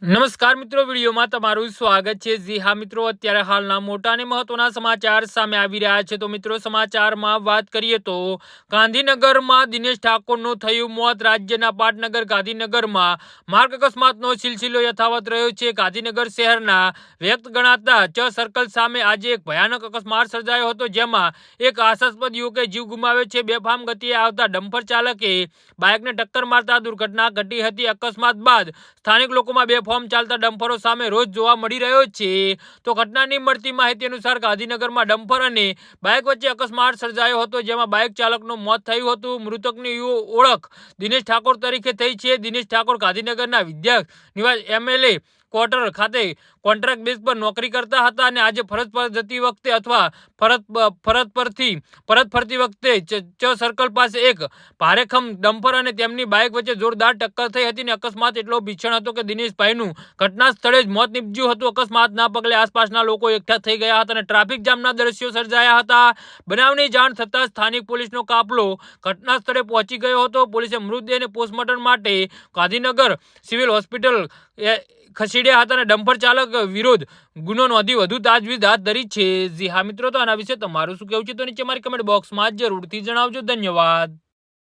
નમસ્કાર મિત્રો, વિડીયોમાં તમારું સ્વાગત છે। જી હા મિત્રો, અત્યારે હાલના મોટા અને મહત્વના સમાચાર સામે આવી રહ્યા છે। તો મિત્રો, સમાચારમાં વાત કરીએ તો ગાંધીનગરમાં દિનેશ ઠાકોરનું થયું મોત। રાજ્યના પાટનગર ગાંધીનગરમાં માર્ગ અકસ્માતનો સિલસિલો યથાવત રહ્યો છે। ગાંધીનગર શહેરના વ્યક્ત ગણાતા ચ સર્કલ સામે આજે એક ભયાનક અકસ્માત સર્જાયો હતો, જેમાં એક આશાસ્પદ યુવકે જીવ ગુમાવ્યો છે। બેફામ ગતિએ આવતા ડમ્પર ચાલકે બાઇકને ટક્કર મારતા દુર્ઘટના ઘટી હતી। અકસ્માત બાદ સ્થાનિક લોકોમાં બેફામ ચાલતા ડમ્પરો સામે રોજ જોવા મળી રહ્યો છે। તો ઘટનાની મળતી માહિતી અનુસાર ગાંધીનગરમાં ડમ્પર અને બાઇક વચ્ચે અકસ્માત સર્જાયો હતો, જેમાં બાઇક ચાલકનું મોત થયું હતું। મૃતકની ઓળખ દિનેશ ઠાકોર તરીકે થઈ છે। દિનેશ ઠાકોર ગાંધીનગરના વિદ્યા નિવાસ MLA ક્વાર્ટર ખાતે કોન્ટ્રાક્ટ બેઝ પર નોકરી કરતા હતા અને આજે ફરજ પર જતી વખતે અથવા પરત ફરતી વખતે ચ સર્કલ પાસે એક ભારેખમ ડમ્પર અને તેમની બાઇક વચ્ચે જોરદાર ટક્કર થઈ હતી અને અકસ્માત એટલો ભીષણ હતો કે દિનેશભાઈનું ઘટના સ્થળે જ મોત નીપજ્યું હતું। અકસ્માતના પગલે આસપાસના લોકો એકઠા થઈ ગયા હતા અને ટ્રાફિક જામના દ્રશ્યો સર્જાયા હતા। બનાવની જાણ થતાં સ્થાનિક પોલીસનો કાફલો ઘટના સ્થળે પહોંચી ગયો હતો। પોલીસે મૃતદેહને પોસ્ટમોર્ટમ માટે ગાંધીનગર સિવિલ હોસ્પિટલ ખસેડ્યા હતા અને ડમ્પર ચાલક વિરુદ્ધ ગુનો નોંધી વધુ તાજવીજ હાથ ધરી છે। જી હા મિત્રો, તો આના વિશે તમારું શું કહેવું છે તો નીચે મારી કમેન્ટ બોક્સમાં જરૂરથી જણાવજો। ધન્યવાદ।